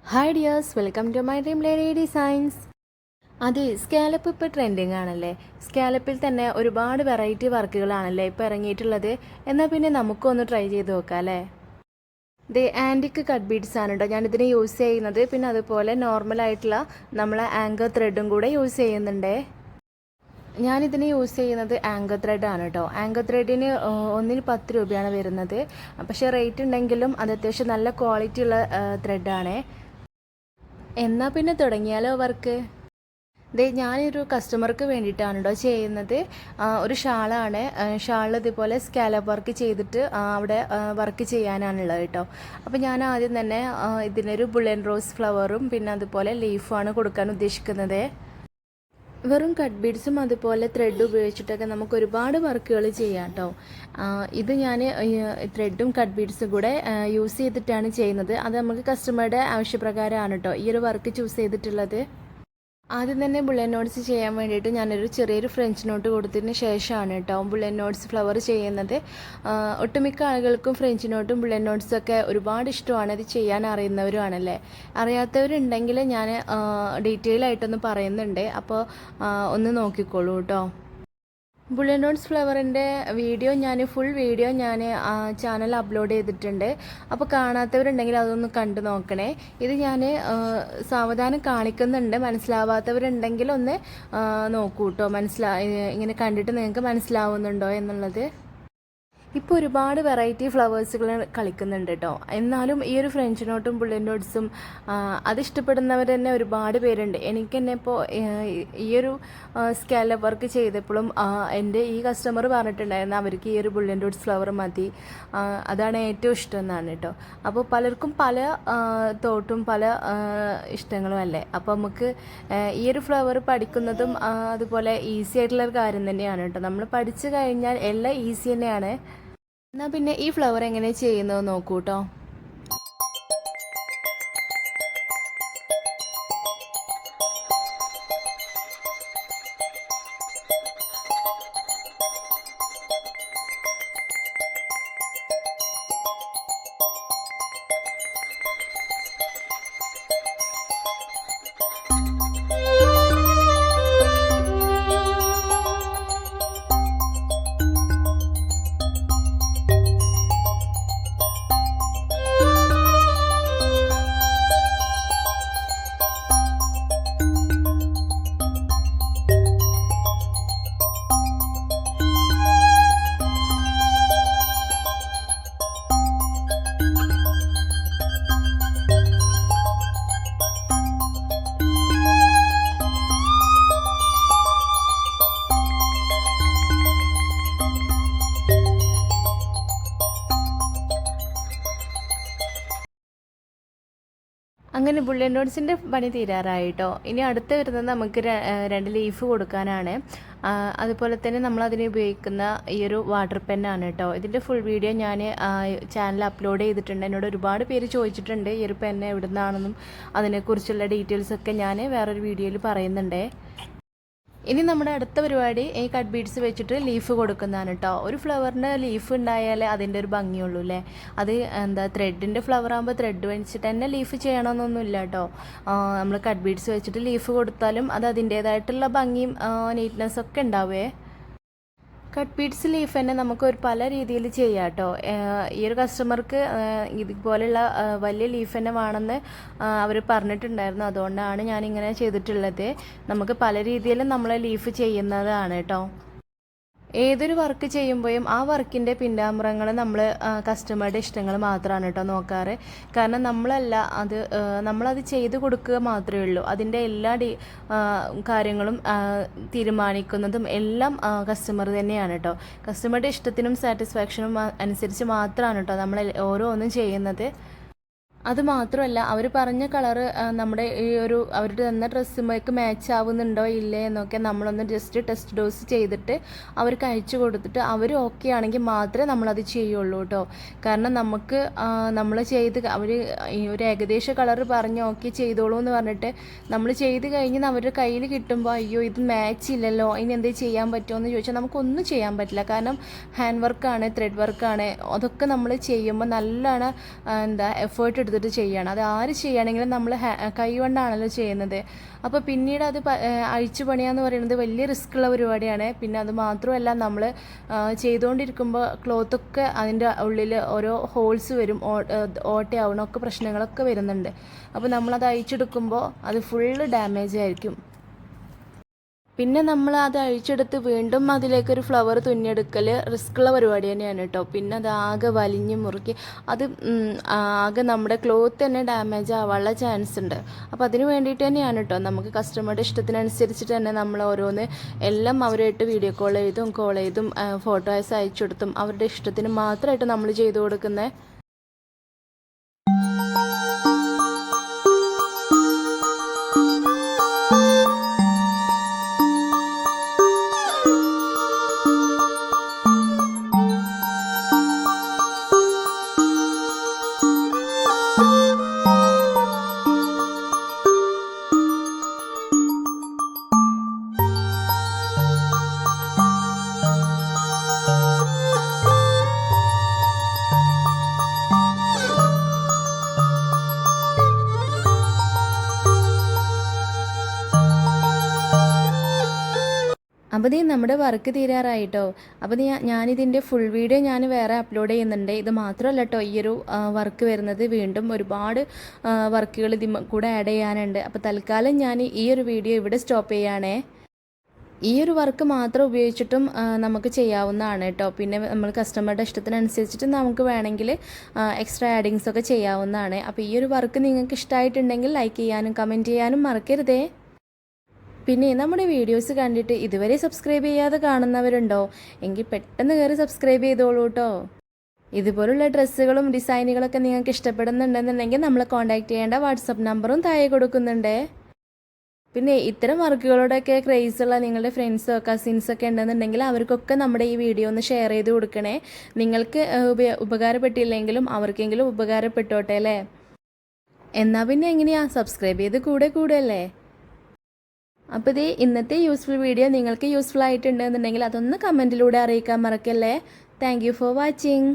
Hi dears, welcome to my dream lady designs. അതെ, scallop ഇപ്പോൾ trending ആണല്ലേ. സ്കാലപ്പിൽ തന്നെ ഒരുപാട് വെറൈറ്റി വർക്കുകളാണല്ലേ ഇപ്പോൾ ഇറങ്ങിയിട്ടുള്ളത്. എന്നാൽ പിന്നെ നമുക്കൊന്ന് ട്രൈ ചെയ്ത് നോക്കാം അല്ലേ. ആൻറ്റിക്ക് കട്ട് ബീഡ്സ് ആണ് കേട്ടോ ഞാനിതിന് യൂസ് ചെയ്യുന്നത്. പിന്നെ അതുപോലെ നോർമലായിട്ടുള്ള നമ്മളെ ആങ്കർ ത്രെഡും കൂടെ യൂസ് ചെയ്യുന്നുണ്ടേ. ഞാനിതിന് യൂസ് ചെയ്യുന്നത് ആങ്കർ ത്രെഡാണ് കേട്ടോ. ആങ്കർ ത്രെഡിന് ഒന്നിന് 10 രൂപയാണ് വരുന്നത്. പക്ഷേ റേറ്റ് ഉണ്ടെങ്കിലും അത് അത്യാവശ്യം നല്ല ക്വാളിറ്റി ഉള്ള ത്രെഡാണേ. എന്നാൽ പിന്നെ തുടങ്ങിയാലോ വർക്ക്. ഞാനൊരു കസ്റ്റമർക്ക് വേണ്ടിയിട്ടാണ് കേട്ടോ ചെയ്യുന്നത്. ഒരു ഷാളാണ്. ഷാളിൽ ഇതുപോലെ സ്കാലപ്പ് വർക്ക് ചെയ്തിട്ട് അവിടെ വർക്ക് ചെയ്യാനാണുള്ളത് കേട്ടോ. അപ്പോൾ ഞാൻ ആദ്യം തന്നെ ഇതിനൊരു ബുള്ളൻ റോസ് ഫ്ലവറും പിന്നെ അതുപോലെ ലീഫുമാണ് കൊടുക്കാൻ ഉദ്ദേശിക്കുന്നത്. വെറും കട്ട് ബീഡ്സും അതുപോലെ ത്രെഡ് ഉപയോഗിച്ചിട്ടൊക്കെ നമുക്ക് ഒരുപാട് വർക്കുകൾ ചെയ്യാം കേട്ടോ. ഇത് ഞാൻ ത്രെഡും കട്ട് ബീഡ്സും കൂടെ യൂസ് ചെയ്തിട്ടാണ് ചെയ്യുന്നത്. അത് നമുക്ക് കസ്റ്റമറുടെ ആവശ്യപ്രകാരമാണ് കേട്ടോ ഈ ഒരു വർക്ക് ചൂസ് ചെയ്തിട്ടുള്ളത്. ആദ്യം തന്നെ ബുള്ളൻ നോട്ട്സ് ചെയ്യാൻ വേണ്ടിയിട്ട് ഞാനൊരു ചെറിയൊരു ഫ്രഞ്ച് നോട്ട് കൊടുത്തതിന് ശേഷമാണ് കേട്ടോ ബുള്ളൻ നോട്ട്സ് ഫ്ലവർ ചെയ്യുന്നത്. ഒട്ടുമിക്ക ആളുകൾക്കും ഫ്രഞ്ച് നോട്ടും ബുള്ളൻ നോട്ട്സും ഒക്കെ ഒരുപാട് ഇഷ്ടമാണ്. ഇത് ചെയ്യാൻ അറിയുന്നവരുമാണല്ലേ. അറിയാത്തവരുണ്ടെങ്കിൽ ഞാൻ ഡീറ്റെയിൽ ആയിട്ടൊന്ന് പറയുന്നുണ്ട്. അപ്പോൾ ഒന്ന് നോക്കിക്കോളൂ കേട്ടോ. ബുള്ളൻ നോട്ട്സ് ഫ്ലവറിൻ്റെ ഫുൾ വീഡിയോ ഞാൻ ചാനൽ അപ്ലോഡ് ചെയ്തിട്ടുണ്ട്. അപ്പോൾ കാണാത്തവരുണ്ടെങ്കിൽ അതൊന്ന് കണ്ടു നോക്കണേ. ഇത് ഞാൻ സാവധാനം കാണിക്കുന്നുണ്ട്. മനസ്സിലാവാത്തവരുണ്ടെങ്കിൽ ഒന്ന് നോക്കൂ കേട്ടോ. ഇങ്ങനെ കണ്ടിട്ട് നിങ്ങൾക്ക് മനസ്സിലാവുന്നുണ്ടോ എന്നുള്ളത്. ഇപ്പോൾ ഒരുപാട് വെറൈറ്റി ഫ്ലവേഴ്സുകൾ കളിക്കുന്നുണ്ട് കേട്ടോ. എന്നാലും ഈ ഒരു ഫ്രഞ്ച് നോട്ടും ബുള്ളൻ നോട്ട്സും അതിഷ്ടപ്പെടുന്നവർ തന്നെ ഒരുപാട് പേരുണ്ട്. എനിക്ക് തന്നെ ഇപ്പോൾ ഈ ഒരു സ്കാലപ്പ് വർക്ക് ചെയ്തപ്പോഴും എൻ്റെ ഈ കസ്റ്റമർ പറഞ്ഞിട്ടുണ്ടായിരുന്നു അവർക്ക് ഈ ഒരു ബുള്ളൻ നോട്ട്സ് ഫ്ലവർ മതി, അതാണ് ഏറ്റവും ഇഷ്ടം എന്നാണ് കേട്ടോ. അപ്പോൾ പലർക്കും പല തോട്ടും പല ഇഷ്ടങ്ങളും അല്ലേ. അപ്പോൾ നമുക്ക് ഈ ഒരു ഫ്ലവർ പഠിക്കുന്നതും അതുപോലെ ഈസി ആയിട്ടുള്ള ഒരു കാര്യം തന്നെയാണ് കേട്ടോ. നമ്മൾ പഠിച്ചു കഴിഞ്ഞാൽ എല്ലാം ഈസി തന്നെയാണ്. എന്നാൽ പിന്നെ ഈ ഫ്ലവർ എങ്ങനെ ചെയ്യുന്നത് നോക്കൂ കേട്ടോ. അങ്ങനെ ബുള്ളൻ നോട്ട്സിൻ്റെ പണി തീരാറായിട്ടോ. ഇനി അടുത്ത് വരുന്നത് നമുക്ക് 2 ലീഫ് കൊടുക്കാനാണ്. അതുപോലെ തന്നെ നമ്മളതിന് ഉപയോഗിക്കുന്ന ഈ ഒരു വാട്ടർ പെന്നാണ് കേട്ടോ. ഇതിൻ്റെ ഫുൾ വീഡിയോ ഞാൻ ചാനൽ അപ്ലോഡ് ചെയ്തിട്ടുണ്ട്. എന്നോട് ഒരുപാട് പേര് ചോദിച്ചിട്ടുണ്ട് ഈ ഒരു പെന്ന് എവിടെ നിന്നാണെന്നും അതിനെക്കുറിച്ചുള്ള ഡീറ്റെയിൽസൊക്കെ ഞാൻ വേറൊരു വീഡിയോയിൽ പറയുന്നുണ്ട്. ഇനി നമ്മുടെ അടുത്ത പരിപാടി ഈ കട്ട് ബീഡ്സ് വെച്ചിട്ട് ലീഫ് കൊടുക്കുന്നതാണ് കേട്ടോ. ഒരു ഫ്ലവറിന് ലീഫ് ഉണ്ടായാലേ അതിൻ്റെ ഒരു ഭംഗിയുള്ളൂ അല്ലേ. അത് ത്രെഡിൻ്റെ ഫ്ലവർ ആകുമ്പോൾ ത്രെഡ് വെച്ചിട്ട് തന്നെ ലീഫ് ചെയ്യണമെന്നൊന്നുമില്ല കേട്ടോ. നമ്മൾ കട്ട് ബീഡ്സ് വെച്ചിട്ട് ലീഫ് കൊടുത്താലും അത് അതിൻ്റേതായിട്ടുള്ള ഭംഗിയും നീറ്റ്നെസ്സൊക്കെ ഉണ്ടാവേ. കട്ട് ബീഡ്സ് ലീഫ് തന്നെ നമുക്ക് പല രീതിയിൽ ചെയ്യാം കേട്ടോ. ഈ ഒരു കസ്റ്റമർക്ക് ഇതുപോലെയുള്ള വലിയ ലീഫ് തന്നെ വേണമെന്ന് അവർ പറഞ്ഞിട്ടുണ്ടായിരുന്നു. അതുകൊണ്ടാണ് ഞാനിങ്ങനെ ചെയ്തിട്ടുള്ളത്. നമുക്ക് പല രീതിയിലും നമ്മൾ ലീഫ് ചെയ്യുന്നതാണ് കേട്ടോ. ഏതൊരു വർക്ക് ചെയ്യുമ്പോഴും ആ വർക്കിൻ്റെ പിന്നാമ്പുറങ്ങൾ നമ്മൾ കസ്റ്റമറുടെ ഇഷ്ടങ്ങൾ മാത്രമാണ് കേട്ടോ നോക്കാറ്. കാരണം നമ്മളത് ചെയ്ത് കൊടുക്കുക മാത്രമേ ഉള്ളൂ. അതിൻ്റെ എല്ലാ കാര്യങ്ങളും തീരുമാനിക്കുന്നതും എല്ലാം കസ്റ്റമർ തന്നെയാണ് കേട്ടോ. കസ്റ്റമറുടെ ഇഷ്ടത്തിനും സാറ്റിസ്ഫാക്ഷനും അനുസരിച്ച് മാത്രമാണ് കേട്ടോ നമ്മൾ ഓരോന്നും ചെയ്യുന്നത്. അതുമാത്രമല്ല അവർ പറഞ്ഞ കളറ് നമ്മുടെ അവരുടെ തന്ന ഡ്രസ്സുമേക്ക് മാച്ച് ആവുന്നുണ്ടോ ഇല്ലേ എന്നൊക്കെ നമ്മളൊന്ന് ജസ്റ്റ് ടെസ്റ്റ് ഡോസ് ചെയ്തിട്ട് അവർക്ക് അയച്ചു കൊടുത്തിട്ട് അവർ ഓക്കെ ആണെങ്കിൽ മാത്രമേ നമ്മളത് ചെയ്യുള്ളൂ കേട്ടോ. കാരണം നമുക്ക് നമ്മൾ അവർ ഒരു ഏകദേശ കളറ് പറഞ്ഞ് ഓക്കെ ചെയ്തോളൂ എന്ന് പറഞ്ഞിട്ട് നമ്മൾ ചെയ്ത് കഴിഞ്ഞ് അവരുടെ കയ്യിൽ കിട്ടുമ്പോൾ അയ്യോ ഇത് മാച്ച് ഇല്ലല്ലോ ഇനി എന്തെങ്കിലും ചെയ്യാൻ പറ്റുമോ എന്ന് ചോദിച്ചാൽ നമുക്കൊന്നും ചെയ്യാൻ പറ്റില്ല. കാരണം ഹാൻഡ് വർക്കാണ്, ത്രെഡ് വർക്കാണ്, അതൊക്കെ നമ്മൾ ചെയ്യുമ്പോൾ നല്ലോണം എഫേർട്ട് എടുത്ത് എടുത്തിട്ട് ചെയ്യണം. അത് ആര് ചെയ്യുകയാണെങ്കിലും നമ്മൾ കൈ കൊണ്ടാണല്ലോ ചെയ്യുന്നത്. അപ്പോൾ പിന്നീട് അത് അഴിച്ചു പണിയാന്ന് പറയുന്നത് വലിയ റിസ്ക് ഉള്ള പരിപാടിയാണ്. പിന്നെ അത് മാത്രമല്ല, നമ്മൾ ചെയ്തുകൊണ്ടിരിക്കുമ്പോൾ ക്ലോത്തൊക്കെ അതിൻ്റെ ഉള്ളിൽ ഓരോ ഹോൾസ് വരും, ഓട്ടയാവണം, ഒക്കെ പ്രശ്നങ്ങളൊക്കെ വരുന്നുണ്ട്. അപ്പോൾ നമ്മളത് അഴിച്ചെടുക്കുമ്പോൾ അത് ഫുള്ള് ഡാമേജ് ആയിരിക്കും. പിന്നെ നമ്മൾ അത് അഴിച്ചെടുത്ത് വീണ്ടും അതിലേക്കൊരു ഫ്ലവർ തുന്നിയെടുക്കൽ റിസ്ക്കുള്ള പരിപാടി തന്നെയാണ് കേട്ടോ. പിന്നെ അത് ആകെ വലിഞ്ഞ് മുറുക്കി അത് ആകെ നമ്മുടെ ക്ലോത്ത് തന്നെ ഡാമേജ് ആവാനുള്ള ചാൻസ് ഉണ്ട്. അപ്പോൾ അതിന് വേണ്ടിയിട്ട് തന്നെയാണ് കേട്ടോ നമുക്ക് കസ്റ്റമറുടെ ഇഷ്ടത്തിനനുസരിച്ചിട്ട് തന്നെ നമ്മൾ ഓരോന്ന് എല്ലാം അവരായിട്ട് വീഡിയോ കോൾ ചെയ്തും ഫോട്ടോസ് അയച്ചെടുത്തും അവരുടെ ഇഷ്ടത്തിന് മാത്രമായിട്ട് നമ്മൾ ചെയ്തു കൊടുക്കുന്നത്. അപ്പോൾ നമ്മുടെ വർക്ക് തീരാറായിട്ടോ. അപ്പോൾ ഞാനിതിൻ്റെ ഫുൾ വീഡിയോ ഞാൻ വേറെ അപ്ലോഡ് ചെയ്യുന്നുണ്ട്. ഇത് മാത്രമല്ല കേട്ടോ ഈ ഒരു വർക്ക് വരുന്നത്, വീണ്ടും ഒരുപാട് വർക്കുകൾ ഇതിൽ കൂടെ ആഡ് ചെയ്യാനുണ്ട്. അപ്പോൾ തൽക്കാലം ഞാൻ ഈ ഒരു വീഡിയോ ഇവിടെ സ്റ്റോപ്പ് ചെയ്യുകയാണേ. ഈ ഒരു വർക്ക് മാത്രം ഉപയോഗിച്ചിട്ടും നമുക്ക് ചെയ്യാവുന്നതാണ് കേട്ടോ. പിന്നെ നമ്മൾ കസ്റ്റമറുടെ ഇഷ്ടത്തിനനുസരിച്ചിട്ട് നമുക്ക് വേണമെങ്കിൽ എക്സ്ട്രാ ആഡിങ്സ് ഒക്കെ ചെയ്യാവുന്നതാണ്. അപ്പോൾ ഈ ഒരു വർക്ക് നിങ്ങൾക്ക് ഇഷ്ടമായിട്ടുണ്ടെങ്കിൽ ലൈക്ക് ചെയ്യാനും കമൻറ്റ് ചെയ്യാനും മറക്കരുതേ. പിന്നെ നമ്മുടെ വീഡിയോസ് കണ്ടിട്ട് ഇതുവരെ സബ്സ്ക്രൈബ് ചെയ്യാതെ കാണുന്നവരുണ്ടോ എങ്കിൽ പെട്ടെന്ന് കയറി സബ്സ്ക്രൈബ് ചെയ്തോളൂ കേട്ടോ. ഇതുപോലുള്ള ഡ്രസ്സുകളും ഡിസൈനുകളൊക്കെ നിങ്ങൾക്ക് ഇഷ്ടപ്പെടുന്നുണ്ടെന്നുണ്ടെങ്കിൽ നമ്മളെ കോൺടാക്റ്റ് ചെയ്യേണ്ട വാട്സപ്പ് നമ്പറും താഴെ കൊടുക്കുന്നുണ്ട്. പിന്നെ ഇത്തരം വർക്കുകളോടൊക്കെ ക്രേസുള്ള നിങ്ങളുടെ ഫ്രണ്ട്സോ കസിൻസൊക്കെ ഉണ്ടെന്നുണ്ടെങ്കിൽ അവർക്കൊക്കെ നമ്മുടെ ഈ വീഡിയോ ഒന്ന് ഷെയർ ചെയ്ത് കൊടുക്കണേ. നിങ്ങൾക്ക് ഉപകാരപ്പെട്ടില്ലെങ്കിലും അവർക്കെങ്കിലും ഉപകാരപ്പെട്ടോട്ടെ അല്ലേ. എന്നാൽ പിന്നെ എങ്ങനെയാ, സബ്സ്ക്രൈബ് ചെയ്ത് കൂടെ അല്ലേ. അപ്പോൾ ഇന്നത്തെ യൂസ്ഫുൾ വീഡിയോ നിങ്ങൾക്ക് യൂസ്ഫുൾ ആയിട്ടുണ്ടെന്നുണ്ടെങ്കിൽ അതൊന്ന് കമൻറ്റിലൂടെ അറിയിക്കാൻ മറക്കല്ലേ. Thank you for watching.